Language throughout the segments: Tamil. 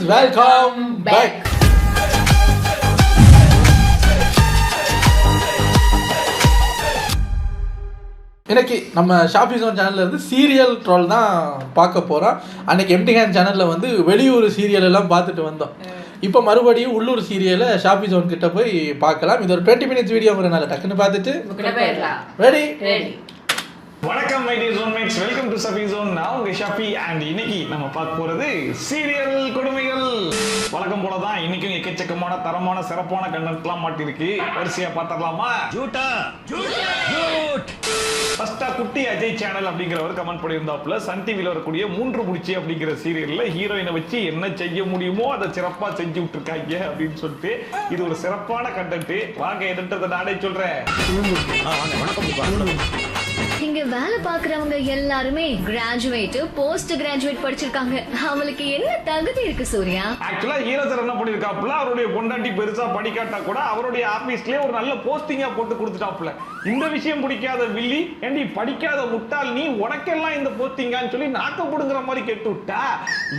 guys, welcome back. இன்னைக்கு நம்ம ஷாப்பி ஜோன் சேனல்ல இருந்து சீரியல் ட்ரோல் தான் பார்க்க போகிறோம். அன்னைக்கு எம்டி ஹேண்ட் சேனலில் வந்து வெளியூர் சீரியல் எல்லாம் பார்த்துட்டு வந்தோம். இப்போ மறுபடியும் உள்ளூர் சீரியலை ஷாப்பி ஜோன் கிட்ட போய் பார்க்கலாம். இது ஒரு 20 minutes வீடியோங்கிறனால டக்குன்னு பார்த்துட்டு ரெடி. வணக்கம் my dear zone mates, welcome to shoppy zone. நான் உங்க ஷாப்பி அண்ட் இன்னைக்கு நம்ம பார்க்க போறது சீரியல் கொடுமைகள். வழக்கம் போல தான் இன்னைக்கும் எக்கச்சக்கமான தரமான சிறப்பான கண்டென்ட்லாம் மாட்டிருக்கு. வரிசையா பார்த்தரலாமா? ஜூட்டா ஜூட். ஃபர்ஸ்டா குட்டி அஜய் சேனல் அப்படிங்கிறவர் கமெண்ட் பண்ணியிருந்தாப்புல, சன் டிவியில் வரக்கூடிய 3 முடிச்சு அப்படிங்கிற சீரியல்ல ஹீரோயினை வச்சு என்ன செய்ய முடியுமோ அதை சிறப்பா செஞ்சு விட்டுருக்காங்க அப்படின்னு சொல்லிட்டு இது ஒரு சிறப்பான கண்டென்ட். வாங்க என்னன்றதை நானே சொல்றேன். இங்க வேலை பாக்குறவங்க எல்லாருமே கிராஜுவேட், போஸ்ட் கிராஜுவேட் படிச்சிருக்காங்க. அவங்களுக்கு என்ன தகுதி இருக்கு சூர்யா? ஆக்சுவலா ஹீரோ சார் என்ன பண்ணிருக்காப்புல, அவருடைய பொண்டாட்டி பெருசா படிக்காட்டா கூட அவருடைய ஆபீஸ்லயே ஒரு நல்ல போஸ்டிங்கா போட்டு கொடுத்துட்டாப்புல. இந்த விஷயம் பிடிக்காத வில்லி, ஏண்டி படிக்காத முட்டாள் நீ, உனக்கெல்லாம் இந்த போஸ்டிங்கான்னு சொல்லி நாக்க புடுங்குற மாதிரி கேட்டு விட்டா.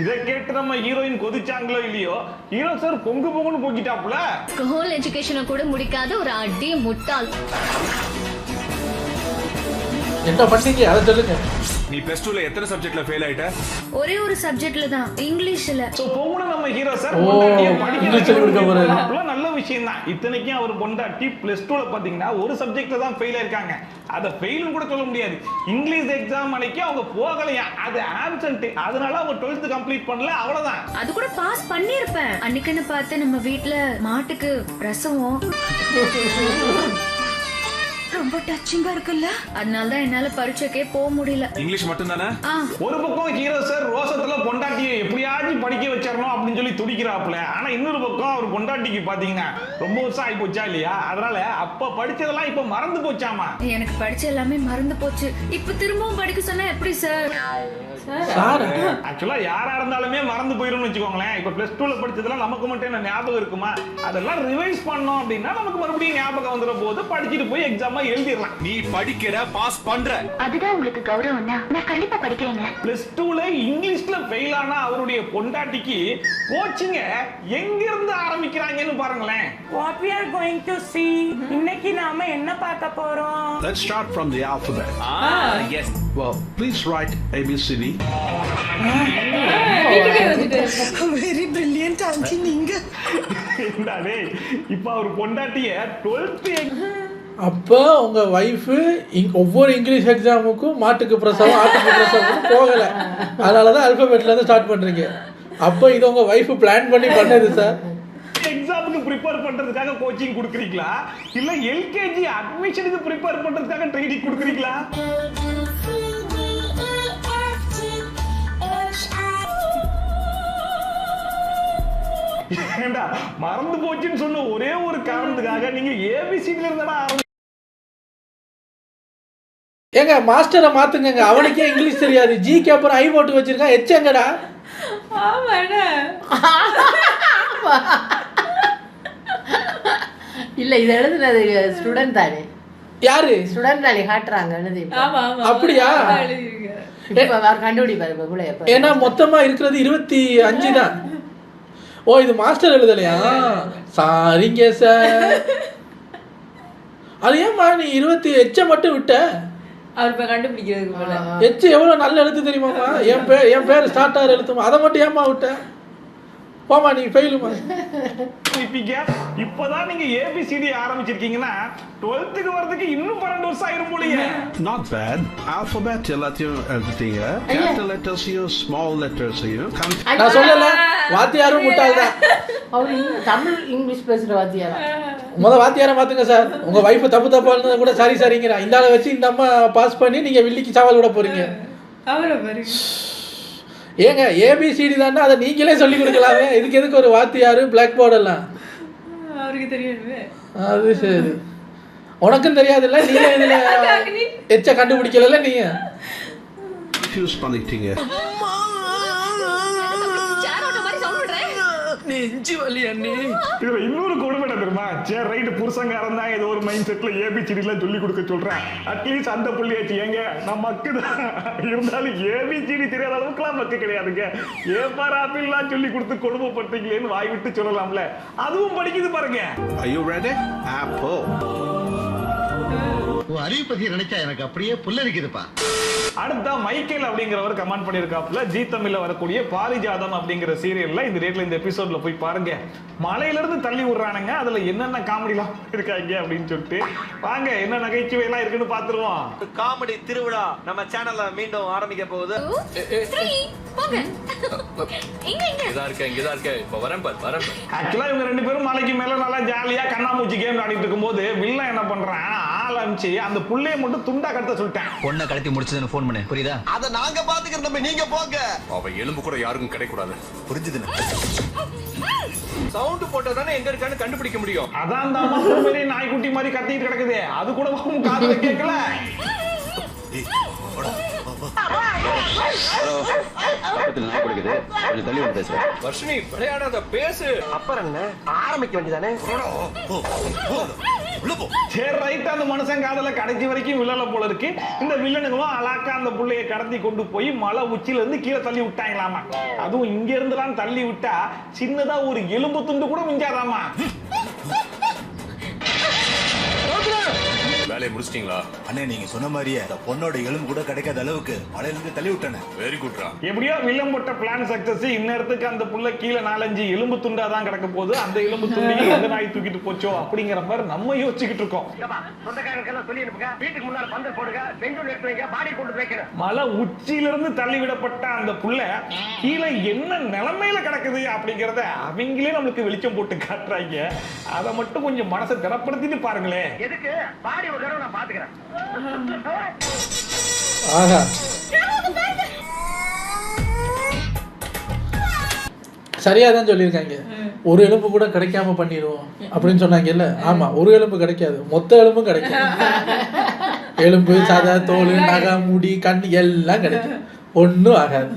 இதை கேட்டு நம்ம ஹீரோயின் கொதிச்சாங்களோ இல்லையோ, ஹீரோ சார் பொங்கு பொங்குன்னு போக்கிட்டாப்புல. ஸ்கூல் எஜுகேஷனை கூட முடிக்காத ஒரு அடி முட்டாள். என்ன பண்ணீங்க அதை சொல்லுங்க. நீ +2 ல எத்தனை சப்ஜெக்ட்ல ஃபெயில் ஆயிட்ட? ஒரே ஒரு சப்ஜெக்ட்ல தான், இங்கிலீஷ்ல. சோ போகுன நம்ம ஹீரோ சார் பொண்டாட்டியை இங்கிலீஷ் சொல்லி கொடுக்க போறாரு. அப்பலாம் நல்ல விஷயம் தான். இத்தனைக்கும் அவர் பொண்டாட்டி +2 ல பாத்தீங்கன்னா ஒரு சப்ஜெக்ட்ல தான் ஃபெயில் ஆயிருக்காங்க. அத ஃபெயில்னு கூட சொல்ல முடியாது. இங்கிலீஷ் எக்ஸாம் அன்னைக்கு அவங்க போகலையா, அது ஆப்சென்ட். அதனால அவங்க 12th கம்ப்ளீட் பண்ணல, அவ்வளவுதான். அது கூட பாஸ் பண்ணிருப்பேன். அன்னைக்குன்னு பார்த்து நம்ம வீட்ல மாட்டுக்கு பிரசவம். ரொம்ப டச்சிங்கா இருக்குல்ல, அதனால தான் என்னால பரீட்சைக்கே போக முடியல. இங்கிலீஷ் மட்டும் தானே? ஒரு பக்கம் ஹீரோ சார் ரோசத்துல பொண்டாட்டியை எப்படியாச்சும் படிக்க வச்சிடணும் அப்படின்னு சொல்லி துடிக்கிறாப்புல. ஆனா இன்னொரு பக்கம் அவர் பொண்டாட்டிக்கு பாத்தீங்கன்னா ரொம்ப வருஷம் ஆகி போச்சா இல்லையா, அதனால அப்ப படிச்சதெல்லாம் இப்ப மறந்து போச்சாமா. எனக்கு படிச்ச எல்லாமே மறந்து போச்சு. இப்ப திரும்பவும் படிக்க சொன்னா எப்படி சார்? ஆக்சுவலா யாரா இருந்தாலுமே மறந்து போயிடும்னு வச்சுக்கோங்களேன். இப்ப +2 ல படிச்சதெல்லாம் நமக்கு மட்டும் என்ன ஞாபகம் இருக்குமா? அதெல்லாம் ரிவைஸ் பண்ணோம் அப்படின்னா நமக்கு மறுபடியும் ஞாபகம் வந்துற போது படிச்சுட்டு போய் எக்ஸாம் எழுதிடலாம். நீ படிக்கிற, பாஸ் பண்ற, அதுதான் உங்களுக்கு கௌரவம்னா நான் கண்டிப்பா படிக்கிறேங்க. +2 ல இங்கிலீஷ்ல ஃபெயில் ஆன அவருடைய பொண்டாட்டிக்கு கோச்சிங்க எங்க இருந்து ஆரம்பிக்கிறாங்கன்னு பாருங்களேன். What we are going to see, இன்னைக்கு நாம என்ன பார்க்க போறோம்? Let's start from the alphabet. yes. Well, please write ABCD. Very brilliant auntie நீங்க. என்னடே இப்ப அவர் பொண்டாட்டிய 12th அப்போ உங்கள் ஒய்ஃபு ஒவ்வொரு இங்கிலீஷ் எக்ஸாமுக்கும் மாட்டுக்கு பிரசவம் ஆட்டுக்கு பிரசவம் போகலை, அதனால தான் அல்ஃபபெட்லேருந்து ஸ்டார்ட் பண்ணுறீங்க. அப்போ இது உங்கள் ஒய்ஃபு பிளான் பண்ணி பண்ணது சார். எக்ஸாமுக்கு ப்ரிப்பேர் பண்றதுக்காக கோச்சிங் கொடுக்குறீங்களா, இல்ல எல்கேஜி அட்மிஷனுக்கு ப்ரிப்பேர் பண்றதுக்காக ட்ரைனிங் கொடுக்குறீங்களா? ஏண்டா மறந்து போச்சுன்னு சொன்ன ஒரே ஒரு காரணத்துக்காக நீங்க ஏபிசில இருந்தா ஏங்க மாஸ்டரை மாத்துங்க, அவனுக்கே இங்கிலீஷ் தெரியாது. ஜிக்கு அப்புறம் ஐ போட்டு வச்சிருக்கான், எச்சங்கடா. இல்ல இது எழுதுனது ஸ்டூடெண்ட் தானே. யாரு ஸ்டூடெண்ட் தானே காட்டுறாங்க எழுதி. அப்படியா? கண்டுபிடிப்பாரு. ஏன்னா மொத்தமா இருக்கிறது 25 தான். ஓ இது மாஸ்டர் எழுதலையா? சாரிங்க சார். அது ஏமா நீ 20 எச்ச மட்டும் விட்ட? அவர் இப்ப கண்டுபிடிக்கிறதுக்கு போல. எச்ச எவ்வளவு நல்ல எழுத்து தெரியுமாமா? என் பேர் ஸ்டார்ட் ஆகிற எழுத்துமா, அதை மட்டும் ஏமா விட்ட? போமா நீ ஃபெயிலுமா. இப்பதான் நீங்க ஏபிசிடி ஆரம்பிச்சிருக்கீங்கன்னா 12th வரதுக்கு இன்னும் 12 வருஷம் ஆயிரும் போலயே. Not bad. Alphabet எல்லாத்தையும் எழுதிட்டீங்க. Capital letters small letters நான் சொல்லல, வாத்தியாரும் முட்டாள் தான். அவர் தமிழ் இங்கிலீஷ் பேசுற வாத்தியாரா? வாத்தியாரை மாத்துங்க சார். உங்க வைஃப் தப்பானது கூட சாரி சாரிங்கிறா. இந்த ஆளை வச்சு இந்த அம்மா பாஸ் பண்ணி நீங்க வில்லிக்கு சாவல் விட போறீங்க. ஏங்க ஏபிசிடி தானே, அதை நீங்களே சொல்லி கொடுக்கலாமே. இதுக்கு எதுக்கு ஒரு வாத்தியாரு பிளாக் போர்டு எல்லாம்? அவருக்கு தெரியுமே. அது சரி, உனக்கும் தெரியாதுல்ல, நீங்க இதுல எச்ச கண்டுபிடிக்கல நீங்க. Confuse பண்ணிட்டீங்க. நீ இதுல இன்னொரு கொடுமை தெரியுமா? சரி ரைட், புருஷங்காரன் தான் ஏதோ ஒரு மைண்ட் செட்ல ஏபிசிடி எல்லாம் சொல்லி கொடுக்க சொல்றேன். அட்லீஸ்ட் அந்த புள்ளியாச்சு ஏங்க நான் மக்கு தான் இருந்தாலும் ஏபிசிடி தெரியாத அளவுக்குலாம் மக்கு கிடையாதுங்க. ஏப்பார் ஆப்பிள்லாம் சொல்லி கொடுத்து கொடுமைப்பட்டீங்களேன்னு வாய் விட்டு சொல்லலாம்ல. அதுவும் படிக்குது பாருங்க. Are you ready? Apple. அறிவு பத்தி நினைச்சா எனக்கு அப்படியே புல்லரிக்குதுப்பா. அடுத்த மைக்கேல் அப்படிங்கிறவர் கமெண்ட் பண்ணியிருக்காப்புல, ஜி தமிழ்ல வரக்கூடிய பாரிஜாதம் அப்படிங்கிற சீரியல்ல இந்த ரேட்ல இந்த எபிசோட்ல போய் பாருங்க. மலையில இருந்து தள்ளி விடுறானுங்க, அதுல என்னென்ன காமெடிலாம் இருக்காங்க அப்படின்னு சொல்லிட்டு வாங்க என்ன நகைச்சுவை எல்லாம் இருக்குன்னு பாத்துருவோம். காமெடி திருவிழா நம்ம சேனல்ல மீண்டும் ஆரம்பிக்க போகுது. ஆக்சுவலா இவங்க ரெண்டு பேரும் மலைக்கு மேல நல்லா ஜாலியா கண்ணாமூச்சி கேம் ஆடிட்டு இருக்கும்போது வில்லன் என்ன பண்றான், ஆரம்பிச்சு அந்த புள்ளைய மட்டும் துண்டா கட்ட சொல்லிட்டேன். பொண்ணை கடத்தி முடிச்சதுன்னு போன் பண்ணு, புரியுதா? அத நாங்க பாத்துக்கிறோம், நம்ம நீங்க போங்க. அவ எலும்பு கூட யாருக்கும் கிடைக்கூடாது. புரிஞ்சுதுன்னு சவுண்ட் போட்டதானே எங்க இருக்கான்னு கண்டுபிடிக்க முடியும். அதான் தாமா மாதிரி நாய்க்குட்டி மாதிரி கத்திட்டு கிடக்குது, அது கூட காதுல கேட்கல. வர்ஷினி விளையாடாத, பேசு. அப்புறம் என்ன ஆரம்பிக்க வேண்டியதானே? சரி ரைட், அந்த மனுஷன் காதல கடைசி வரைக்கும் வில்லல போல இருக்கு. இந்த வில்லனுங்களும் அலாக்கா அந்த புள்ளைய கடத்தி கொண்டு போய் மலை உச்சில இருந்து கீழே தள்ளி விட்டாங்களாமா. அதுவும் இங்க இருந்துலாம் தள்ளி விட்டா சின்னதா ஒரு எலும்பு துண்டு கூட மிஞ்சாதாமா. வேலையை முடிச்சிட்டீங்களா? அண்ணே நீங்க சொன்ன மாதிரியே அந்த பொண்ணோட எலும்பு கூட கிடைக்காத அளவுக்கு மலையில இருந்து தள்ளி விட்டானே. வெரி குட்ரா. எப்படியோ வில்லம் போட்ட பிளான் சக்சஸ். இந்நேரத்துக்கு அந்த புள்ள கீழே 4-5 எலும்பு துண்டா தான் கிடக்க போகுது. அந்த எலும்பு துண்டையும் எந்த நாய் தூக்கிட்டு போச்சோ அப்படிங்கிற மாதிரி நம்ம யோசிச்சுக்கிட்டு இருக்கோம். மலை உச்சியில இருந்து தள்ளி விடப்பட்ட அந்த புள்ள கீழே என்ன நிலைமையில கிடக்குது அப்படிங்கறத அவங்களே நம்மளுக்கு வெளிச்சம் போட்டு காட்டுறாங்க. அதை மட்டும் கொஞ்சம் மனசை திடப்படுத்திட்டு பாருங்களேன். எதுக்கு பாடி ஒரு தடவை நான் பாத்துக்கிறேன். ஆஹா, சரியா தான் சொல்லியிருக்காங்க. ஒரு எலும்பு கூட கிடைக்காம பண்ணிடுவோம் அப்படின்னு சொன்னாங்கல்ல. ஆமா, ஒரு எலும்பு கிடைக்காது, மொத்த எலும்பும் கிடைக்கும். எலும்பு, சதை, தோல், நகை, முடி, கண் எல்லாம் கிடைக்கும், ஒன்றும் ஆகாது.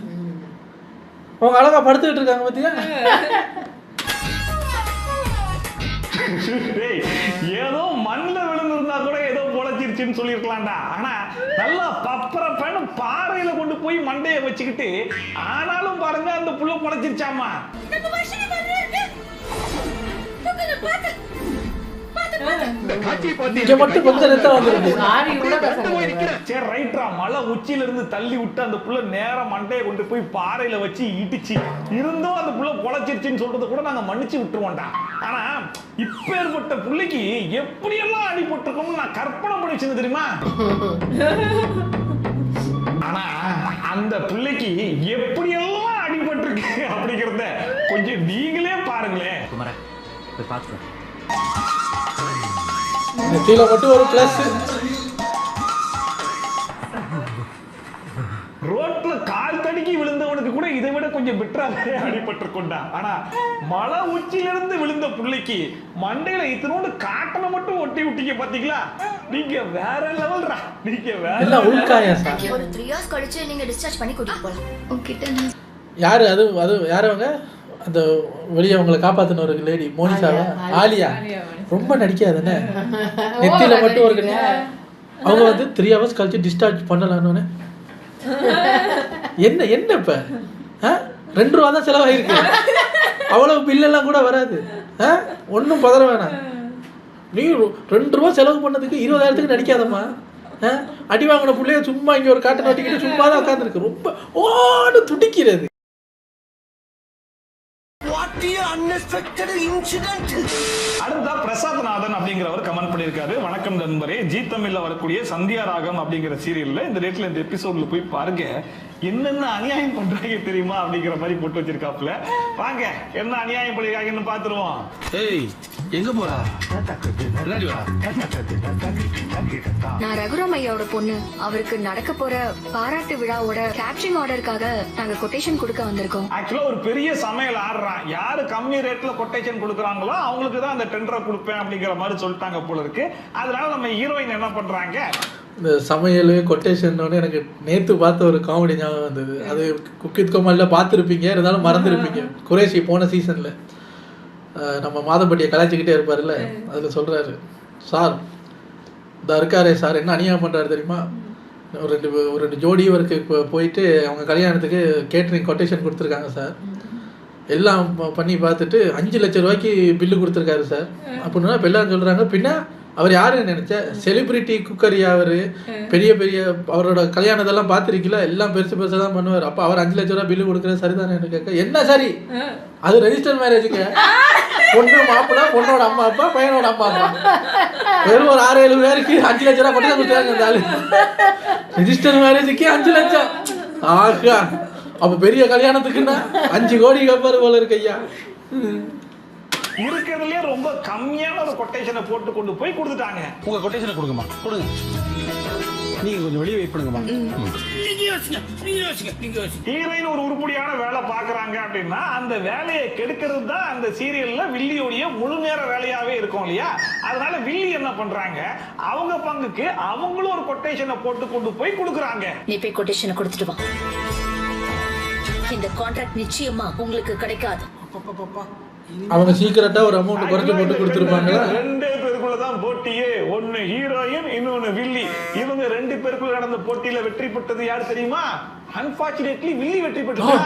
அவங்க அழகா படுத்துக்கிட்டு இருக்காங்க பாத்தியா. ஏதோ மண்ணில் விழுந்திருந்தா கூட ஏதோ பொழைச்சிருச்சுன்னு சொல்லியிருக்கலாம்டா. ஆனா நல்லா பப்பர பேனு பாறையில கொண்டு போய் மண்டையை வச்சுக்கிட்டு ஆனாலும் பாருங்க அந்த புள்ள பொழைச்சிருச்சாமா. மலை உச்சியில இருந்து தள்ளி விட்டு அந்த புள்ள நேரம் மண்டையை கொண்டு போய் பாறையில வச்சு இடிச்சு இருந்தும் அந்த புள்ள பொழைச்சிருச்சுன்னு சொல்றது கூட நாங்க மன்னிச்சு விட்டுருவோம்டா. ஆனா இப்ப ஏற்பட்ட புள்ளைக்கு எப்படியெல்லாம் அடிபட்டிருக்கோம்னு நான் கற்பனை பண்ணி வச்சிருந்தேன் தெரியுமா. ஆனா அந்த பிள்ளைக்கு எப்படியெல்லாம் அடிபட்டிருக்கு அப்படிங்கறத கொஞ்சம் நீங்களே பாருங்களேன். கீழே மட்டும் ஒரு பிளஸ். ரோட்ல கால் தடுக்கி விழுந்தவனுக்கு கூட இதை விட கொஞ்சம் பெட்டராக அடிபட்டிருக்கோண்டா. ஆனா மலை உச்சியில இருந்து விழுந்த புள்ளைக்கு மண்டையில இத்தனோடு காட்டனை மட்டும் ஒட்டி விட்டீங்க பாத்தீங்களா. நீங்க வேற லெவல்ரா, நீங்க வேற உள்காயா சார். ஒரு 3 hours கழிச்சு நீங்க டிஸ்சார்ஜ் பண்ணி கூட்டிட்டு போலாம். உன்கிட்ட யாரு அது யாரு அவங்க? அந்த வெளியே அவங்களை காப்பாத்தின ஒரு லேடி மோனிஷாவா, ஆலியா. ரொம்ப நடிக்காதுன்னு நெத்தியில மட்டும் ஒரு அவங்க வந்து 3 hours கழிச்சு டிஸ்சார்ஜ் பண்ணலான்னு. என்ன என்ன இப்ப 2 ரூபா தான் செலவாயிருக்கு, அவ்வளவு பில்லெல்லாம் கூட வராது. ஒன்றும் பதற வேணாம். நீ 2 ரூபா செலவு பண்ணதுக்கு 20,000க்கு நடிக்காதம்மா. அடி வாங்கின பிள்ளைய சும்மா இங்க ஒரு காட்டை நட்டிக்கிட்டு சும்மா தான் உட்காந்துருக்கு. ரொம்ப ஓடு துடிக்கிறது. அடுத்தா பிரசாத்நாதன் அப்படிங்கிறவர் கமெண்ட் பண்ணியிருக்காரு. வணக்கம் நண்பரே, ஜி தமிழ்ல வரக்கூடிய சந்தியா ராகம் அப்படிங்கிற சீரியல்ல இந்த ரேட்ல இந்த எபிசோட்ல போய் பாருங்க, என்னென்ன அநியாயம் பண்றாங்க தெரியுமா அப்படிங்கிற மாதிரி போட்டு வச்சிருக்காப்புல. வாங்க என்ன அநியாயம் பண்ணிருக்காங்கன்னு பாத்துருவோம். ஏய் எங்க போறா? நான் ரகுராம் ஐயாவோட பொண்ணு. அவருக்கு நடக்க போற பாராட்டு விழாவோட கேப்ஷன் ஆர்டருக்காக நாங்க கொட்டேஷன் கொடுக்க வந்திருக்கோம். ஆக்சுவலா ஒரு பெரிய சமையல் ஆடுறான். யாரு கம்மி ரேட்ல கொட்டேஷன் கொடுக்குறாங்களோ அவங்களுக்கு தான் அந்த டெண்டரை கொடுப்பேன் அப்படிங்கிற மாதிரி சொல்லிட்டாங்க போல இருக்கு. அதனால நம்ம ஹீரோயின் என்ன பண்றாங்க, இந்த சமையல் கொட்டேஷன் எனக்கு நேற்று பார்த்த ஒரு காமெடி ஞாபகம் வந்தது. அது குக் வித் கோமாளியில் பார்த்துருப்பீங்க, இருந்தாலும் மறந்துருப்பீங்க. குரேஷி போன சீசனில் நம்ம மாதம்பட்டியை கலாய்ச்சிக்கிட்டே இருப்பார்ல, அதில் சொல்கிறாரு, சார் இந்த இருக்காரே சார் என்ன அநியாயம் பண்ணுறாரு தெரியுமா, ஒரு ரெண்டு ஜோடி இவருக்கு இப்போ போயிட்டு அவங்க கல்யாணத்துக்கு கேட்ரிங் கொட்டேஷன் கொடுத்துருக்காங்க சார், எல்லாம் பண்ணி பார்த்துட்டு 5 லட்ச ரூபாய்க்கு பில்லு கொடுத்துருக்காரு சார் அப்படின்னா இப்போ எல்லாம் சொல்கிறாங்க, பின்ன அவர் யாருன்னு நினச்சேன், செலிபிரிட்டி குக்கரியா அவர், பெரிய பெரிய அவரோட கல்யாணத்தெல்லாம் பார்த்துருக்கீங்களா, எல்லாம் பெருசு பெருசாக தான் பண்ணுவார், அப்போ அவர் 5 லட்ச ரூபா பில்லு கொடுக்குறது சரிதானே கேட்க, என்ன சரி அது ரெஜிஸ்டர் மேரேஜுக்கு, பொண்ணு மாப்பிள்ளை, பொண்ணோட அம்மா அப்பா, பையனோட அம்மா அப்பா, வெறும் ஒரு 6-7 பேருக்கு 5 லட்ச ரூபா கொண்டு கொடுத்தாங்க இருந்தாலும், ரெஜிஸ்டர் மேரேஜுக்கு 5 லட்சம். ஆகா, அப்போ பெரிய கல்யாணத்துக்குன்னா 5 கோடி கப்பாரு போல இருக்கு ஐயா. இருக்கிறதுலயே ரொம்ப கம்மியான ஒரு கொட்டேஷனை போட்டு கொண்டு போய் கொடுத்துட்டாங்க. உங்க கொட்டேஷனை கொடுங்கம்மா, கொடுங்க, நீங்க கொஞ்சம் வெளியே வெயிட் பண்ணுங்கம்மா. ஹீரோயின் ஒரு உருப்படியான வேலை பாக்குறாங்க அப்படின்னா அந்த வேலையை கெடுக்கிறது தான் அந்த சீரியல்ல வில்லியோடைய முழு நேர வேலையாவே இருக்கும் இல்லையா. அதனால வில்லி என்ன பண்றாங்க, அவங்க பங்குக்கு அவங்களும் ஒரு கொட்டேஷனை போட்டு கொண்டு போய் கொடுக்குறாங்க. நீ போய் கொட்டேஷனை கொடுத்துட்டு வா, இந்த கான்ட்ராக்ட் நிச்சயமா உங்களுக்கு கிடைக்காது. அவங்க சீக்கிரட்டா ஒரு அமௌண்ட் குறைச்சு போட்டு கொடுத்துருப்பாங்க. 2 பேருக்குள்ளதான் போட்டியே, ஒன்னு ஹீரோயின் இன்னொன்னு வில்லி. இவங்க 2 பேருக்குள்ள நடந்த போட்டியில வெற்றி பெற்றது யாரு தெரியுமா? அன்பார்ச்சுனேட்லி வில்லி வெற்றி பெற்றாங்க.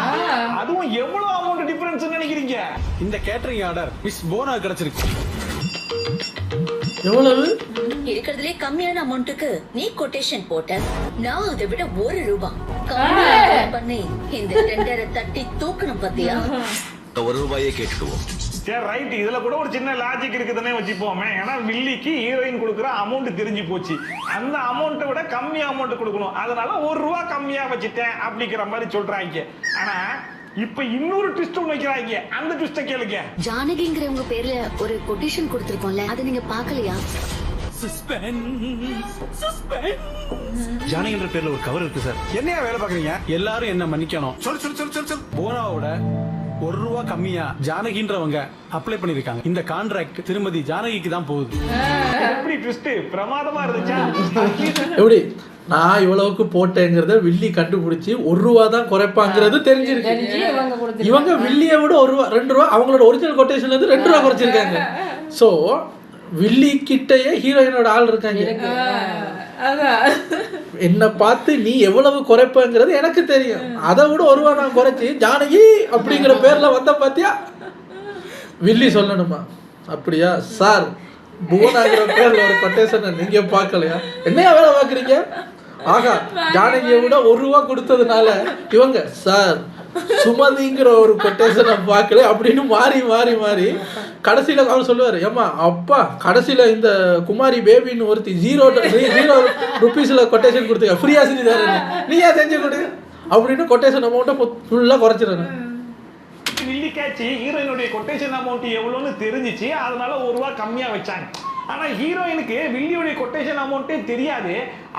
அதுவும் எவ்வளவு அமௌண்ட் டிஃபரன்ஸ் நினைக்கிறீங்க? இந்த கேட்டரிங் ஆர்டர் மிஸ் போனா கிடைச்சிருக்கு. எவ்வளவு? இருக்கிறதுலே கம்மியான அமௌண்ட்டுக்கு நீ கொட்டேஷன் போட்ட, நான் அதை விட 1 ரூபாய் பண்ணி இந்த டெண்டரை தட்டி தூக்கணும் பத்தியா? 1 ரூபாயே கேட்டுடுவோம். சரி ரைட், இதுல கூட ஒரு சின்ன லாஜிக் இருக்குதுன்னே வச்சுப்போமே. ஏன்னா வில்லிக்கு ஹீரோயின் கொடுக்குற அமௌண்ட் தெரிஞ்சு போச்சு, அந்த அமௌண்ட்டை விட கம்மி அமௌண்ட் கொடுக்கணும், அதனால 1 ரூபா கம்மியா வச்சுட்டேன் அப்படிங்கிற மாதிரி சொல்றாங்க. ஆனா இப்ப இன்னொரு ட்விஸ்ட் வைக்கிறாங்க, அந்த ட்விஸ்ட கேளுங்க. ஜானகிங்கிறவங்க பேர்ல ஒரு கொட்டேஷன் கொடுத்திருக்கோம்ல, அதை நீங்க பார்க்கலையா? ஜானகின்ற பேர்ல ஒரு கவர் இருக்கு சார். என்னையா வேலை பாக்குறீங்க? எல்லாரும் என்ன மன்னிக்கணும். சொல். போனாவோட 1 ரூபா கம்மியா ஜானகின்றவங்க அப்ளை பண்ணிருக்காங்க. இந்த கான்ட்ராக்ட் திருமதி ஜானகிக்கு தான் போகுது. எப்படி ட்விஸ்ட் பிரமாதமா இருந்துச்சா? எப்படி நான் இவ்வளவுக்கு போட்டேங்கிறத வில்லி கண்டுபிடிச்சி 1 ரூபா தான் குறைப்பாங்கிறது தெரிஞ்சிருக்கு. இவங்க வில்லியை விட 1 ரூபா 2 ரூபா அவங்களோட ஒரிஜினல் கொட்டேஷன்ல இருந்து 2 ரூபா குறைச்சிருக்காங்க. ஸோ வில்லி கிட்டயே ஹீரோயினோட ஆள் இருக்காங்க. என்ன பார்த்து நீ எவ்வளவு குறைப்பங்கிறது எனக்கு தெரியும், அதை விட 1 ரூபா நான் குறைச்சி ஜானகி அப்படிங்கிற பேர்ல வந்த பாத்தியா, வில்லி சொல்லணுமா? அப்படியா சார், புவனாங்கிற பேர்ல ஒரு கொட்டேஷன் நீங்க பார்க்கலையா? என்னையா வேலை பார்க்குறீங்க? ஆகா, ஜானகியை விட 1 ரூபா கொடுத்ததுனால இவங்க சார் சுமதிங்கிற ஒரு கொட்டேஷனை பார்க்கல அப்படின்னு மாறி கடைசியில் அவர் சொல்லுவார், ஏம்மா அப்பா கடைசியில் இந்த குமாரி பேபின்னு ஒருத்தி 0 ருபீஸில் கொட்டேஷன் கொடுத்துக்க, ஃப்ரீயா செஞ்சு தரேன், நீயா செஞ்சு கொடு அப்படின்னு கொட்டேஷன் அமௌண்ட்டை ஃபுல்லாக குறைச்சிடறாங்க. வில்லிக்காச்சி ஹீரோயினுடைய கொட்டேஷன் அமௌண்ட் எவ்வளோன்னு தெரிஞ்சிச்சு, அதனால 1 ரூபா கம்மியா வச்சாங்க. ஆனா ஹீரோயினுக்கு வில்லியோட கொட்டேஷன் அமௌண்ட்டே தெரியாது,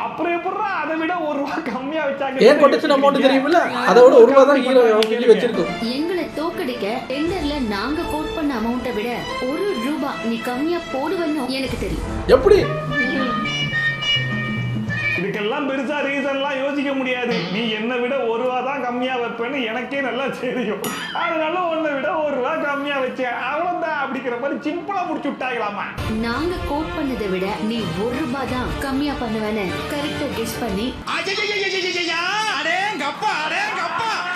அப்புறம் எப்பறா அதை விட 1 ரூபா கம்மியா வச்சாங்க. ஏன் கொட்டேஷன் அமௌண்ட் தெரியுமில்ல, அதை விட 1 ரூபா தான் ஹீரோ வில்லி வச்சிருக்கோம். எங்களை தோக்கடிக்க டெண்டர்ல நாங்க கோட் பண்ண அமௌண்ட்டை விட 1 ரூபாய் நீ கம்மியா போடுவன்னு எனக்கு தெரியும். எப்படி? இதுக்கெல்லாம் பெருசா ரீசன்லாம் யோசிக்க முடியாது. நீ என்னை விட 1 ரூபா தான் கம்மியா வைப்பேன்னு எனக்கே நல்லா தெரியும், அதனால உன்னை விட 1 ரூபா கம்மியா வச்சேன், அவ்வளவுதான் அப்படிங்கிற மாதிரி சிம்பிளா முடிச்சு விட்டாங்களாமா. நாங்க கோட் பண்ணதை விட நீ 1 ரூபாய் தான் கம்மியா பண்ணுவேன்னு கரெக்டா கெஸ் பண்ணி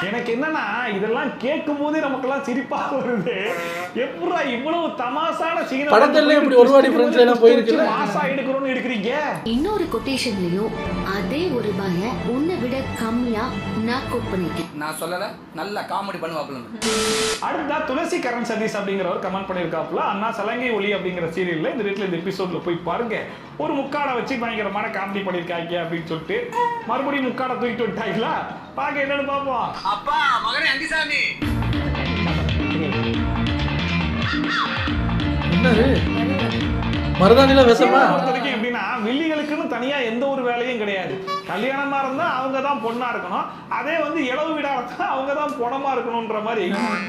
எனக்கு என்னன்னா இதெல்லாம் கேட்கும் போதே நமக்கெல்லாம் சிரிப்பா வருது. எப்படா இவ்வளவு தமாசான சீன படத்துல இப்படி 1 ரூபா டிஃபரன்ஸ்ல எல்லாம் போயிருக்குல, மாசா எடுக்கறோம்னு எடுக்கறீங்க. இன்னொரு கொட்டேஷன்லயும் அதே 1 ரூபாய உன்னை விட கம்மியா நான் கோட் பண்ணிட்டேன். நான் சொல்லல, நல்ல காமெடி பண்ணுவாப்ல. அடுத்தா துளசி கரண் சதீஷ் அப்படிங்கிறவர் கமெண்ட் பண்ணிருக்காப்ல, அண்ணா சலங்கை ஒளி அப்படிங்கிற சீரியல்ல இந்த ரேட்ல இந்த எபிசோட்ல போய் பாருங்க, ஒரு முக்காடை வச்சு பயங்கரமான காமெடி பண்ணிருக்காங்க அப்படின்னு சொல்லிட்டு மறுபடியும் முக்காடை தூக்கிட்டு விட்டாங்களா, பாக்க என்னன்னு பாப்போம். அப்பா மகனே அங்கிசாமி, என்னது மருதானில விஷமா? பொறுத்தவரைக்கும் எப்படின்னா வில்லிகளுக்குன்னு தனியா எந்த ஒரு வேலையும் கிடையாது. கல்யாணமா இருந்தா அவங்க தான் பொண்ணா இருக்கணும், அதே வந்து இளவு வீடா இருந்தா அவங்க தான் பொணமா இருக்கணும்ன்ற மாதிரி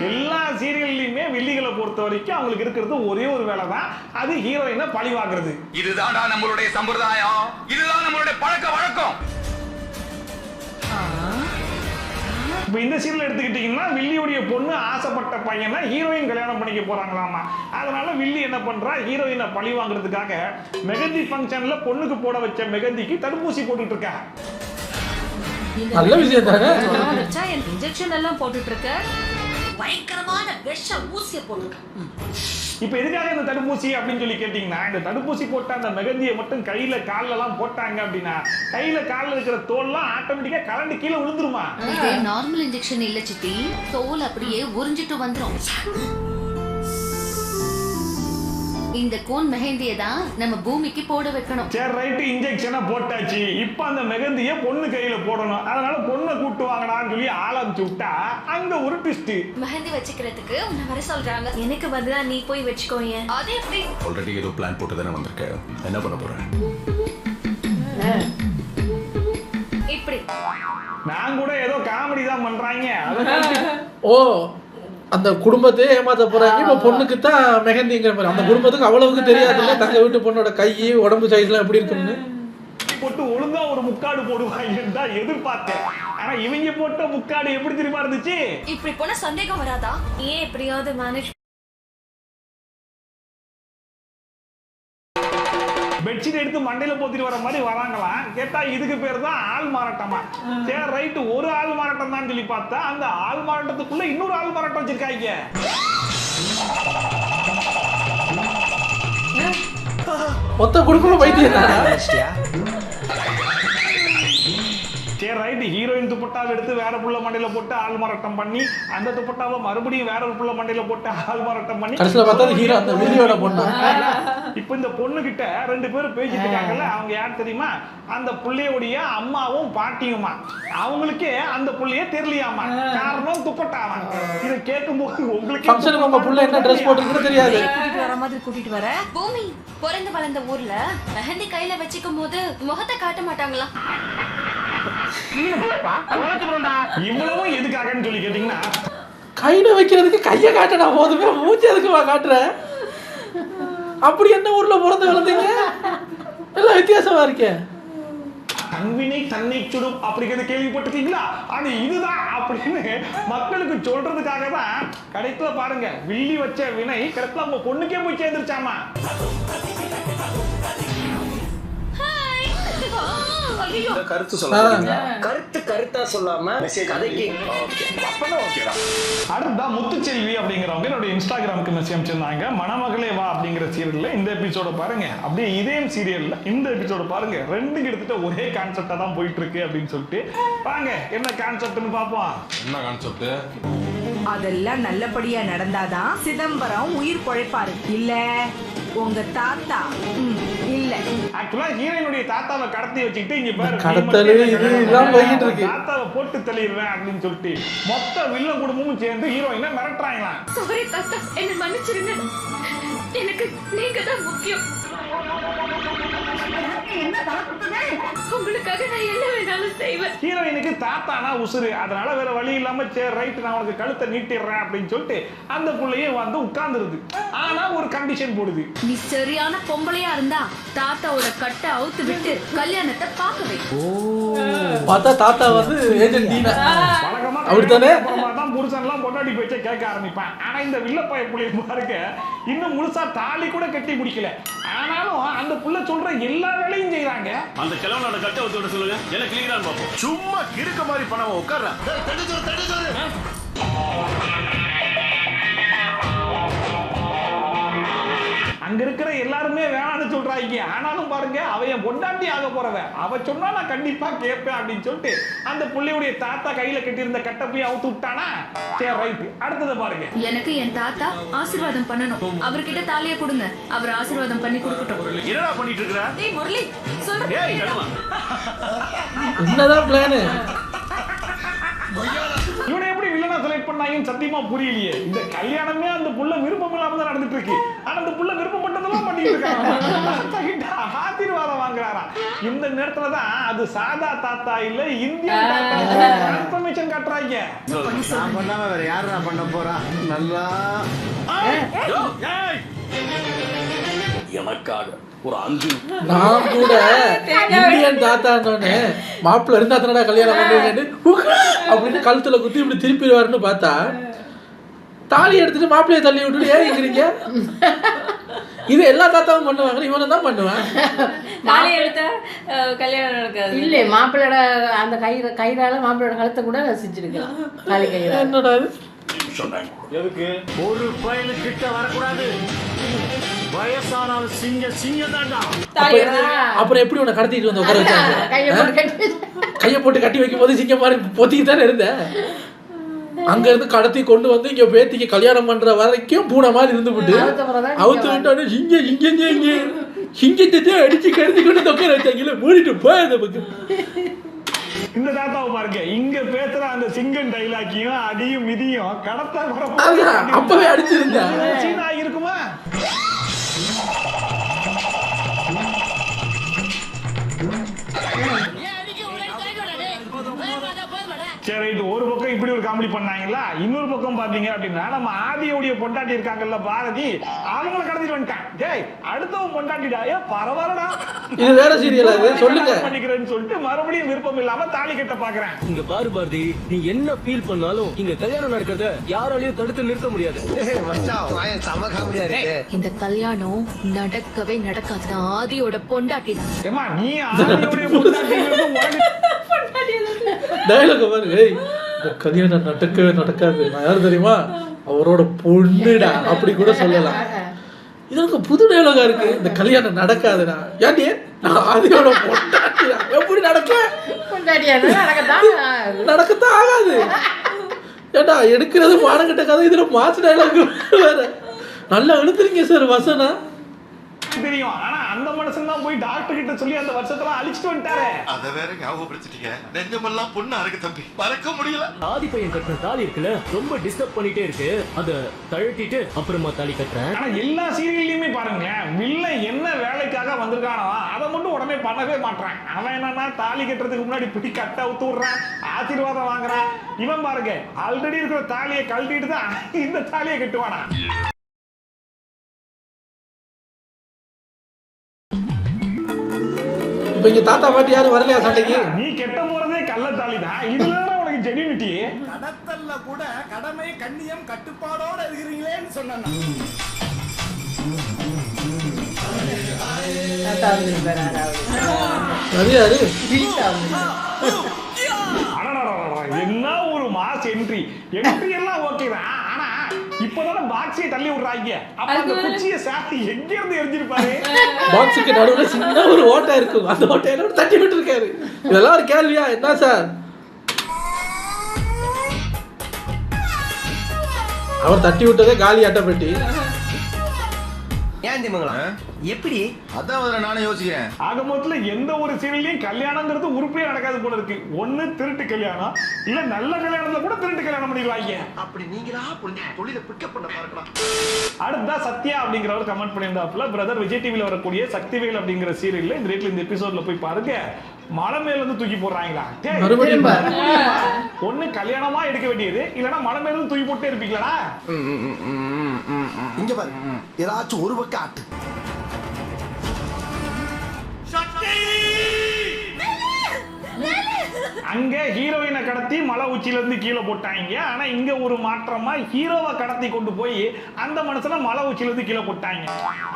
எல்லா சீரியல்லையுமே வில்லிகளை பொறுத்த வரைக்கும் அவங்களுக்கு இருக்கிறது ஒரே ஒரு வேலை தான், அது ஹீரோயினை பழி வாங்குறது. இதுதான் நம்மளுடைய சம்பிரதாயம், இதுதான் நம்மளுடைய பழக்க வழக்கம். இப்போ இந்த சீரியல் எடுத்துக்கிட்டீங்கன்னா வில்லியுடைய பொண்ணு ஆசைப்பட்ட பையனை ஹீரோயின் கல்யாணம் பண்ணிக்க போறாங்களாமா. அதனால வில்லி என்ன பண்றா, ஹீரோயினை பழி வாங்குறதுக்காக மெகந்தி ஃபங்க்ஷன்ல பொண்ணுக்கு போட வச்ச மெகந்திக்கு தடுப்பூசி போட்டுட்டு இருக்கா. நல்ல விஷயம் தானே. இன்ஜெக்ஷன் எல்லாம் போட்டுட்டு இருக்க, பயங்கரமான விஷ ஊசியை போட்டு. இப்போ எதுக்காக இந்த தடுப்பூசி அப்படின்னு சொல்லி கேட்டீங்கன்னா, இந்த தடுப்பூசி போட்ட அந்த மெகந்தியை மட்டும் கையில கால்ல எல்லாம் போட்டாங்க அப்படின்னா கையில கால்ல இருக்கிற தோல்லாம் ஆட்டோமேட்டிக்கா கரண்ட் கீழே விழுந்துருமா. இது நார்மல் இன்ஜெக்ஷன் இல்ல சித்தி, தோல் அப்படியே உறிஞ்சிட்டு வந்துரும். இந்த கோன் மெஹந்தியை தான் நம்ம பூமிக்கு போட வைக்கணும். சரி ரைட், இன்ஜெக்ஷனை போட்டாச்சு. இப்போ அந்த மெகந்தியை பொண்ணு கையில போடணும். அதனால பொண்ணை கூட்டு வாங்கடான்னு சொல்லி ஆரம்பிச்சு விட்டா அங்க ஒரு ட்விஸ்ட். மெஹந்தி வச்சுக்கிறதுக்கு உன்னை வர சொல்றாங்க. எனக்கு பதிலா நீ போய் வச்சுக்கோங்க. அதே எப்படி? ஆல்ரெடி ஏதோ பிளான் போட்டு தானே வந்திருக்கேன். என்ன பண்ண போறேன்? இப்படி நான் கூட ஏதோ காமெடி தான் பண்றாங்க. ஓ, அந்த குடும்பத்தையே ஏமாத்த போறாங்க. இப்ப பொண்ணுக்கு தான் மெஹந்திங்கிற மாதிரி. அந்த குடும்பத்துக்கு அவ்வளவுக்கு தெரியாதுல்ல தங்க வீட்டு பொண்ணோட கை உடம்பு சைஸ்லாம் எப்படி இருக்குன்னு. போட்டு ஒழுங்கா ஒரு முக்காடு போடுவாங்கன்னு தான் எதிர்பார்த்தேன். ஆனா இவங்க போட்ட முக்காடு எப்படி தெரியுமா இருந்துச்சு? இப்படி போன சந்தேகம் வராதா? ஏன் எப்படியாவது மேனேஜ். பெட்ஷீட் எடுத்து மண்டையில போத்திட்டு வர மாதிரி வராங்களாம். கேட்டா இதுக்கு பேர் தான் ஆள் மாறாட்டமா. சரி ரைட், ஒரு ஆள் மாறாட்டம் தான் சொல்லி பார்த்தா அந்த ஆள் மாறாட்டத்துக்குள்ள இன்னொரு ஆள் மாறாட்டம் வச்சிருக்காங்க. மொத்த குடும்பம் வைத்தியம். சரி ரைட், ஹீரோயின் துப்பட்டாவை எடுத்து வேற புள்ள மண்டையில போட்டு ஆள் மாறாட்டம் பண்ணி, அந்த துப்பட்டாவை மறுபடியும் வேற ஒரு புள்ள மண்டையில போட்டு ஆள் மாறாட்டம் பண்ணி கடைசியில பார்த்தா ஹீரோ அந்த வில்லியோட பொண்ணு. இப்போ இந்த பொண்ணு கிட்ட ரெண்டு பேரும் பேசிட்டு இருக்காங்கல்ல, அவங்க யார் தெரியுமா? அந்த புள்ளையோடைய அம்மாவும் பாட்டியுமா. அவங்களுக்கே அந்த புள்ளைய தெரியலையாமா. காரணம் துப்பட்டாமா. இதை கேட்கும்போது உங்களுக்கு ஃபங்க்ஷனுக்கு உங்க புள்ள என்ன ட்ரெஸ் போட்டுருக்குன்னு தெரியாது. கூட்டிட்டு வர மாதிரி கூட்டிட்டு வர. பூமி பிறந்து வளர்ந்த ஊர்ல மெஹந்தி கையில வச்சுக்கும் போது முகத்தை காட்ட மாட்டாங்களா? இவ்வளவும் எதுக்காகன்னு சொல்லி கேட்டீங்கன்னா, கையில வைக்கிறதுக்கு கையை காட்டனா போதுமே, மூச்சு எதுக்குவா காட்டுற? அப்படி என்ன ஊர்ல பிறந்து வளர்ந்தீங்க? எல்லாம் வித்தியாசமா இருக்கே. தன்வினை தன்னை சுடும் அப்படிங்கிறது கேள்விப்பட்டிருக்கீங்களா? ஆனா இதுதான் அப்படின்னு மக்களுக்கு சொல்றதுக்காக தான் கடைசியில பாருங்க, வில்லி வச்ச வினை கடைசியில அவங்க பொண்ணுக்கே போய் சேர்ந்துருச்சாமா. கருத்து சொல்ல கருத்தா சொல்லாம கதைக்கு அடுத்ததான் முத்துச்செல்வி அப்படிங்கிறவங்க என்னோட இன்ஸ்டாகிராமுக்கு மெசேஜ் அனுப்பிச்சிருந்தாங்க. மணமகளே வா அப்படிங்கிற சீரியல்ல இந்த எபிசோட பாருங்க. அப்படியே இதயம் சீரியல்ல இந்த எபிசோட பாருங்க. ரெண்டு கிட்டத்தட்ட ஒரே கான்செப்டா தான் போயிட்டு இருக்கு அப்படின்னு சொல்லிட்டு பாருங்க என்ன கான்செப்ட்னு பாப்போம். என்ன கான்செப்ட்? அதெல்லாம் நல்லபடியா நடந்தாதான் சிதம்பரம் உயிர் பொழைப்பாரு. இல்ல உங்க தாத்தா இல்ல. ஆக்சுவலா ஹீரோயினுடைய தாத்தாவை கடத்தி வச்சுக்கிட்டு இங்க பாரு, கடத்தலே இதுதான் போயிட்டு இருக்கு. தாத்தாவை போட்டு தள்ளிடுறேன் அப்படின்னு சொல்லிட்டு மொத்த வில்ல குடும்பமும் சேர்ந்து ஹீரோயினை மிரட்டுறாங்களாம். சாரி தாத்தா, என்ன மன்னிச்சிருங்க. எனக்கு நீங்க தான் முக்கியம். உங்களுக்காக நான் என்ன வேணாலும் செய்வேன். ஹீரோயினுக்கு தாத்தானா உசுறு. அதனால வேற வழி இல்லாம சரி ரைட் நான் உனக்கு கழுத்தை நீட்டிடுறேன் அப்படின்னு சொல்லிட்டு அந்த புள்ளையும் வந்து உட்கார்ந்துருது. ஆனா ஒரு கண்டிஷன் போடுது. நீ சரியான பொம்பளையா இருந்தா தாத்தாவோட கட்டை அவுத்து விட்டு கல்யாணத்தை பார்க்க வை. பார்த்தா தாத்தா வந்து ஏஜென்ட் டீனா. வழக்கமா அப்படித்தானே? அப்புறமா தான் புருஷன் எல்லாம் பொண்டாட்டி பேச்ச கேட்க ஆரம்பிப்பான். ஆனா இந்த வில்லப்பாய புள்ளைய பாருங்க, இன்னும் முழுசா தாலி கூட கட்டி முடிக்கல. ஆனாலும் அந்த புள்ள சொல்ற எல்லா வேலையும் செய்யறாங்க. அந்த கிழவனோட கட்டை ஒத்து விட சொல்லுங்க, என்ன கிளிக்கிறான்னு பார்ப்போம். சும்மா கிறுக்க மாதிரி பண்ணாம உட்கார்றா. அங்க இருக்கிற எல்லாருமே வேணான்னு சொல்றாங்க. ஆனாலும் பாருங்க, அவ என் பொண்டாட்டி ஆக போறவ, அவ சொன்னா நான் கண்டிப்பா கேட்பேன் அப்படின்னு சொல்லிட்டு அந்த புள்ளையுடைய தாத்தா கையில கட்டியிருந்த கட்டை போய் அவுத்து விட்டானா. சரி ரைட், அடுத்தது பாருங்க. எனக்கு என் தாத்தா ஆசீர்வாதம் பண்ணணும். அவர்கிட்ட தாலியை கொடுங்க, அவர் ஆசீர்வாதம் பண்ணி கொடுக்கட்டும். என்னடா பண்ணிட்டு இருக்கற? டேய் முரளி, சொல்றேன். ஏய் கடுமா, என்னதான் பிளான்? இவனை எப்படி வில்லனா செலக்ட் பண்ணாங்கன்னு சத்தியமா புரியலையே. இந்த கல்யாணமே அந்த புள்ள விருப்பம் இல்லாம தான் நடந்துட்டு இருக்கு. ஆனா அந்த புள்ள விருப்பப்பட்டதெல்லாம் பண்ணிட்டு இருக்காங்க. ஆசீர்வாதம் வாங்குறாராம். இந்த நேரத்துல தான் அது சாதா தாத்தா இல்ல இந்தியன் தாத்தா கன்ஃபர்மேஷன் காட்டுறாங்க. நான் பண்ணாம வேற யாரா பண்ண போறா? நல்லா எனக்காக ஒரு 5 நான் கூட இந்தியன் தாத்தானோன்னு மாப்பிள்ள இருந்தா தானடா கல்யாணம் பண்ணுவேன்னு அப்படின்னு கழுத்துல குத்தி இப்படி திருப்பிடுவாருன்னு பார்த்தா தாலி எடுத்துட்டு மாப்பிள்ளையை தள்ளி விட்டுட்டு ஏறிக்கிறீங்க. இது எல்லா தாத்தாவும் பண்ணுவாங்க, இவனை தான் பண்ணுவேன். தாலி எடுத்தா கல்யாணம் நடக்காது. இல்லை, மாப்பிள்ளையோட அந்த கயிறால மாப்பிள்ளையோட கழுத்தை கூட ரசிச்சிருக்கலாம். தாலி கயிறு என்னடா சொன்னாங்க. எதுக்கு ஒரு பயலு கிட்ட வரக்கூடாது, வயசானாலும் சிங்க தாண்டா. அப்புறம் எப்படி உன்னை கடத்திட்டு வந்து உட்கார வச்சாங்க? கையை போட்டு கட்டி வைக்கும் போது சிங்கம் மாதிரி பொத்திக்கு தானே இருந்தேன். அங்க இருந்து கடத்தி கொண்டு வந்து இங்க பேத்திக்கு கல்யாணம் பண்ற வரைக்கும் பூனை மாதிரி இருந்து விட்டு அவுத்து விட்டானே சிங்கத்தை அடிச்சு கடத்தி கொண்டு உட்கார வச்சாங்கல்ல, மூடிட்டு போய் அந்த பக்கம். இந்த தாத்தாவை பாருங்க, இங்க பேசுற அந்த சிங்கம் டைலாக்கியும் அடியும் மிதியும் கடத்தா அப்பவே அடிச்சிருந்தேன். சீனா இருக்குமா? சரி, ஒரு பக்கம் இப்படி ஒரு காமெடி பண்ணாங்களா, இன்னொரு பக்கம் பாத்தீங்க அப்படின்னா நம்ம ஆதியோடைய பொண்டாட்டி இருக்காங்கல்ல பாரதி, அவங்கள கடத்திட்டு வந்துட்டான். டேய், அடுத்தவன் பொண்டாட்டிடா, ஏ பரவாயில்லடா, இது வேற சீரியல் அது சொல்லுங்க பண்ணிக்கிறேன்னு சொல்லிட்டு மறுபடியும் விருப்பம் இல்லாம தாலி கட்ட பாக்குறேன். இங்க பாரு பாரதி, நீ என்ன ஃபீல் பண்ணாலும் இங்க கல்யாணம் நடக்கிறத யாராலையும் தடுத்து நிறுத்த முடியாது. இந்த கல்யாணம் நடக்கவே நடக்காது. ஆதியோட பொண்டாட்டி தான். ஏமா நீ ஆதியோடைய பொண்டாட்டி டயலாக் பாருங்க, இந்த கல்யாணம் நடக்கவே நடக்காது, நான் யாரு தெரியுமா, அவரோட பொண்ணுடா அப்படி கூட சொல்லலாம். இதற்கு புது டயலாகா இருக்கு. இந்த கல்யாணம் நடக்காதுடா, ஏன்டி நான் ஆதியோட பொண்டாட்டிடா, எப்படி நடக்கத்தான் ஆகாது. ஏண்டா எடுக்கிறது மானங்கிட்ட கதை, இதுல மாசு டயலாக் வேற. நல்லா எழுத்துறீங்க சார் வசனம் தெரியும். ஆனா அந்த மனுஷன் தான் போய் டாக்டர் கிட்ட சொல்லி அந்த வருஷத்தெல்லாம் அழிச்சிட்டு வந்துட்டாரு. அத வேற ஞாபகப்படுத்திட்டீங்க. நெஞ்சமெல்லாம் பொண்ணா இருக்கு தம்பி, மறக்க முடியல. ஆதி பையன் கட்டுற தாலி இருக்குல்ல, ரொம்ப டிஸ்டர்ப் பண்ணிட்டே இருக்கு. அத தழட்டிட்டு அப்புறமா தாலி கட்டுறேன். ஆனா எல்லா சீரியல்லையுமே பாருங்களேன், வில்லன் என்ன வேலைக்காக வந்திருக்கானோ அதை மட்டும் உடனே பண்ணவே மாட்டான். அவன் என்னன்னா தாலி கட்டுறதுக்கு முன்னாடி பிடி கட்ட அவுத்து விடுறான், ஆசீர்வாதம் வாங்குறான். இவன் பாருங்க, ஆல்ரெடி இருக்கிற தாலியை கழட்டிட்டு தான் இந்த தாலியை கட்டுவானா. இங்க தாத்தா பாட்டி யாரும் வரலையா சண்டைக்கு? நீ கெட்ட போறதே கள்ள தாலி தான், இதுல உனக்கு ஜெனினிட்டி. கடத்தல்ல கூட கடமை கண்ணியம் கட்டுப்பாடோட இருக்கிறீங்களேன்னு சொன்னா என்ன ஒரு மாஸ் என்ட்ரி எல்லாம் ஓகே தான். ஆனா இப்பதானே பாக்ஸை தள்ளி விடுறாங்க. அப்ப அந்த குச்சியை சாத்தி எங்க இருந்து எரிஞ்சிருப்பாரு? பாக்ஸுக்கு நடுவுல சின்ன ஒரு ஓட்டை இருக்கும், அந்த ஓட்டையில தட்டி விட்டு இருக்காரு. இதெல்லாம் ஒரு கேள்வியா என்ன சார்? அவர் தட்டி விட்டதே காலி அட்டை பெட்டி. எப்படி? அதான் நானே யோசிக்கிறேன். ஆக மொத்தத்துல எந்த ஒரு சீரியலையும் கல்யாணங்கிறது உருப்படியா நடக்காது போல இருக்கு. ஒண்ணு திருட்டு கல்யாணம், இல்ல நல்ல கல்யாணத்துல கூட திருட்டு கல்யாணம் பண்ணிடுவாங்க. அப்படி நீங்களா தொழிலை பிக்கப் பண்ண பார்க்கலாம். அடுத்தா சத்யா அப்படிங்கிறவர் கமெண்ட் பண்ணியிருந்தாப்புல, பிரதர் விஜய் டிவில வரக்கூடிய சக்திவேல் அப்படிங்கிற சீரியல்ல இந்த ரேட்ல இந்த எபிசோட்ல போய் பாருங்க, மலை மேல இருந்து தூக்கி போடுறாங்களா. ஒண்ணு கல்யாணமா எடுக்க வேண்டியது, இல்லன்னா மலை மேல இருந்து தூக்கி போட்டே இருப்பீங்களா? இங்க பாரு, ஏதாச்சும் ஒரு பக்கம் ஆட்டு. அங்க ஹீரோயினை கடத்தி மலை உச்சியில இருந்து கீழே போட்டாங்க. ஆனா இங்க ஒரு மாற்றமா ஹீரோவை கடத்தி கொண்டு போய் அந்த மனுஷனை மலை உச்சியில இருந்து கீழே போட்டாங்க.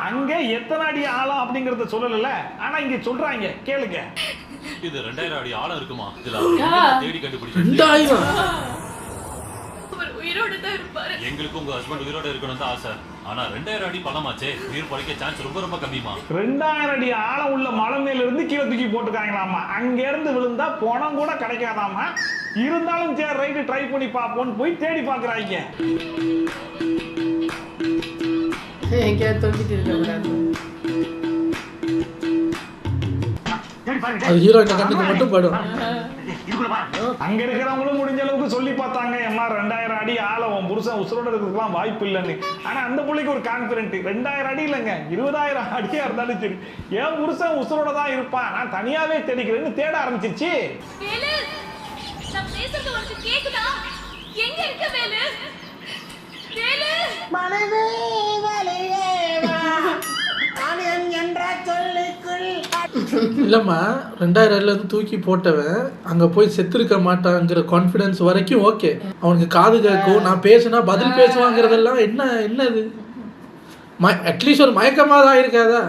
அங்க எத்தனை அடி ஆழம் அப்படிங்கறத சொல்லல, ஆனா இங்க சொல்றாங்க கேளுங்க. இது 2000 அடி ஆழம் இருக்குமா? இதுல தேடி கண்டுபிடிச்சு 2000 உயிரோட தான் இருப்பாரு. எங்களுக்கு உங்க ஹஸ்பண்ட் உயிரோட இருக்கணும் தான் ஆசை. ஆனா 2000 அடி பணமாச்சே, உயிர் பழைக்க சான்ஸ் ரொம்ப ரொம்ப கம்மிமா. 2000 அடி ஆழம் உள்ள மலை மேல இருந்து கீழே தூக்கி போட்டுருக்காங்களாமா. அங்க இருந்து விழுந்தா பணம் கூட கிடைக்காதாமா. இருந்தாலும் சரி ரைட்டு ட்ரை பண்ணி பாப்போம்னு போய் தேடி பாக்குறாங்க. ஹீரோயினை கண்ணுக்கு மட்டும் படும். அங்க இருக்கிறவங்களும் முடிஞ்ச அளவுக்கு சொல்லி பார்த்தாங்க, எம்மா 2000 அடி ஆழம் புருஷன் உசுரோட இருக்கிறதுலாம் வாய்ப்பு இல்லைன்னு. ஆனா அந்த பிள்ளைக்கு ஒரு கான்பிடன்ட், 2000 அடி இல்லைங்க 20000 அடியா இருந்தாலும் சரி என் புருஷன் உசுரோட தான் இருப்பான், நான் தனியாவே தேடிக்கிறேன்னு தேட ஆரம்பிச்சிருச்சு. இல்லைம்மா 2000 அடியிலேருந்து தூக்கி போட்டவன் அங்கே போய் செத்துருக்க மாட்டாங்கிற கான்ஃபிடன்ஸ் வரைக்கும் ஓகே. அவனுக்கு காது கேட்கும், நான் பேசுனா பதில் பேசுவாங்கிறதெல்லாம் என்னது அட்லீஸ்ட் ஒரு மயக்கமாக தான் இருக்காதா?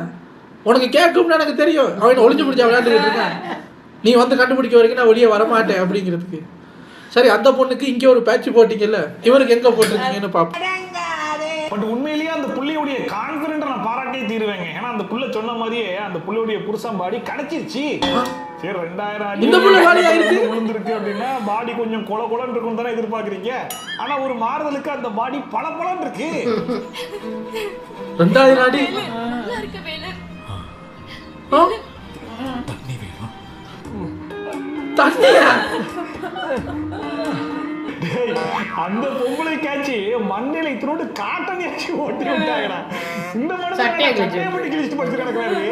உனக்கு கேட்கும்னு எனக்கு தெரியும். அவன் ஒளிஞ்சு பிடிச்சா விளையாண்டுக்கிட்டு இருக்கான். நீ வந்து கண்டுபிடிக்க வரைக்கும் நான் வெளியே வரமாட்டேன் அப்படிங்கிறதுக்கு. சரி, அந்த பொண்ணுக்கு இங்கே ஒரு பேட்ச் போட்டிங்கல்ல, இவருக்கு எங்கே போட்டிருக்கீங்கன்னு பார்ப்போம். பட் உண்மையிலேயே அந்த புள்ளியுடைய கான்ஃபிடென்ட் நான் பாராட்டே தீருவேங்க. ஏன்னா அந்த புள்ள சொன்ன மாதிரியே அந்த புள்ளியுடைய புருஷன் பாடி கிடைச்சிருச்சு. சரி 2000 அடி இந்த புள்ள பாடி ஆயிருக்கு விழுந்திருக்கு அப்படின்னா பாடி கொஞ்சம் கொல கொலன்னு இருக்கும் தானே எதிர்பார்க்குறீங்க. ஆனா ஒரு மாறுதலுக்கு அந்த பாடி பளபளன்னு இருக்கு. 2000 அடி தண்ணியா? அந்த பொம்பளை காட்சி மண்ணில இத்தனோடு காட்டணியாச்சு ஓட்டி விட்டாங்கடா. இந்த மாதிரி கிழிச்சு படிச்சு கிடக்குறாரு.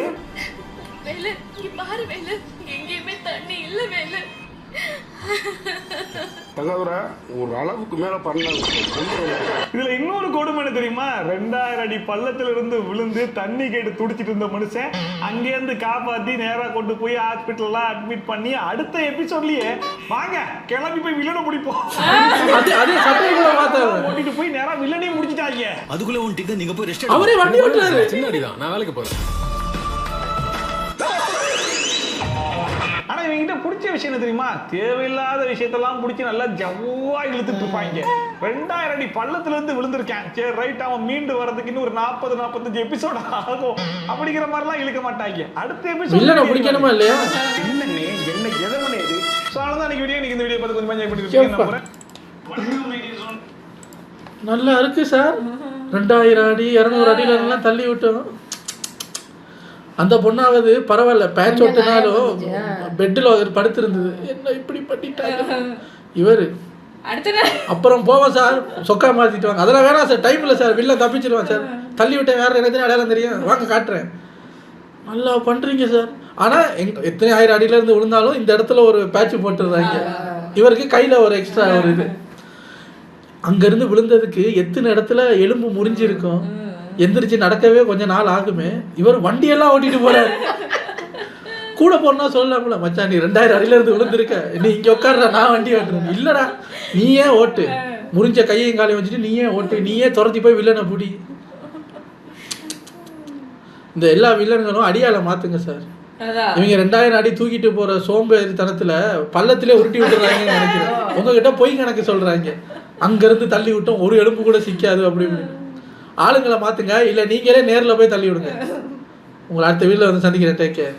வேலு இங்க பாரு வேலு, எங்கேயுமே தண்ணி இல்ல வேலு. ஒரு அளவுக்கு மேல பண்ணாங்க. இதுல இன்னொரு கொடுமை என்ன தெரியுமா? 2000 அடி பள்ளத்துல இருந்து விழுந்து தண்ணி கேட்டு துடிச்சிட்டு இருந்த மனுஷன் அங்கே இருந்து காப்பாத்தி நேரா கொண்டு போய் ஹாஸ்பிட்டல்ல அட்மிட் பண்ணி அடுத்த எபிசோட்லயே வாங்க கிளம்பி போய் வில்லனை பிடிப்போம் ஓட்டிட்டு போய் நேரா வில்லனையும் முடிச்சிட்டாங்க. அதுக்குள்ள ஒன்றிட்டு நீங்க போய் ரெஸ்ட் அவரே வண்டி ஓட்டுறாரு. சின்னடிதான், நான் வேலைக்கு போறேன். ஆனா இவங்கிட்ட பிடிச்ச விஷயம் என்ன தெரியுமா? தேவையில்லாத விஷயத்தெல்லாம் பிடிச்சி நல்லா ஜவ்வா இழுத்துட்டு இருப்பாங்க. 2000 அடி பள்ளத்துல இருந்து விழுந்திருக்கேன், சரி ரைட், அவன் மீண்டு வரதுக்கு இன்னும் ஒரு 40-45 எபிசோட் ஆகும் அப்படிங்கிற மாதிரிலாம் இழுக்க மாட்டாங்க. அடுத்த எபிசோட் பிடிக்கணுமா இல்லையா? என்னன்னே என்ன எதவனே இது. ஸோ அவ்வளோதான் இன்னைக்கு வீடியோ. இன்னைக்கு இந்த வீடியோ பார்த்து கொஞ்சம் என்ஜாய் பண்ணிருக்கீங்க. நல்லா இருக்கு சார். 2000 அடி 200 அடியில எல்லாம் தள்ளி விட்டோம். அந்த பொண்ணாவது பரவாயில்ல, பேட்ச் ஓட்டுனாலும் பெட்டில் படுத்திருந்தது. என்ன இப்படி பண்ணிட்டாங்க இவர். அப்புறம் போவோம் சார், சொக்கா மாற்றிட்டு வாங்க. அதெல்லாம் வேணாம் சார், டைம் இல்லை சார், வெளில தப்பிச்சிடுவான் சார். தள்ளி விட்டேன், வேறு எனக்கு அடையாளம் தெரியும், வாங்க காட்டுறேன். நல்லா பண்ணுறீங்க சார். ஆனால் எத்தனை 1000 அடியிலேருந்து விழுந்தாலும் இந்த இடத்துல ஒரு பேட்ச் போட்டுடுறாங்க. இவருக்கு கையில் ஒரு எக்ஸ்ட்ரா ஒரு இது. அங்கேருந்து விழுந்ததுக்கு எத்தனை இடத்துல எலும்பு முறிஞ்சிருக்கும், எந்திரிச்சு நடக்கவே கொஞ்சம் நாள் ஆகுமே. இவர் வண்டியெல்லாம் ஓட்டிட்டு போறாரு. கூட போனா சொல்லலாம்ல, மச்சான் நீ 2000 அடியில இருந்து விழுந்திருக்க, நீ இங்க உட்கார்ற, நான் வண்டி ஓட்டுறேன். இல்லடா, நீயே ஓட்டு, முறிஞ்ச கையையும் காலையும் வச்சுட்டு நீயே ஓட்டு, நீயே துரத்தி போய் வில்லனை பிடி. இந்த எல்லா வில்லன்களும் அடியால மாத்துங்க சார். இவங்க 2000 அடி தூக்கிட்டு போற சோம்பேறித்தனத்துல பள்ளத்திலே உருட்டி விட்டுறாங்கன்னு நினைக்கிறேன். உங்ககிட்ட போய் கணக்கு சொல்றாங்க, அங்க இருந்து தள்ளி விட்டோம் ஒரு எலும்பு கூட சிக்காது அப்படின்னு. ஆளுங்களை மாத்துங்க, இல்ல நீங்களே நேர்ல போய் தள்ளி விடுங்க. உங்களை அடுத்த வீட்டில் வந்து சந்திக்கிறேன். Take care.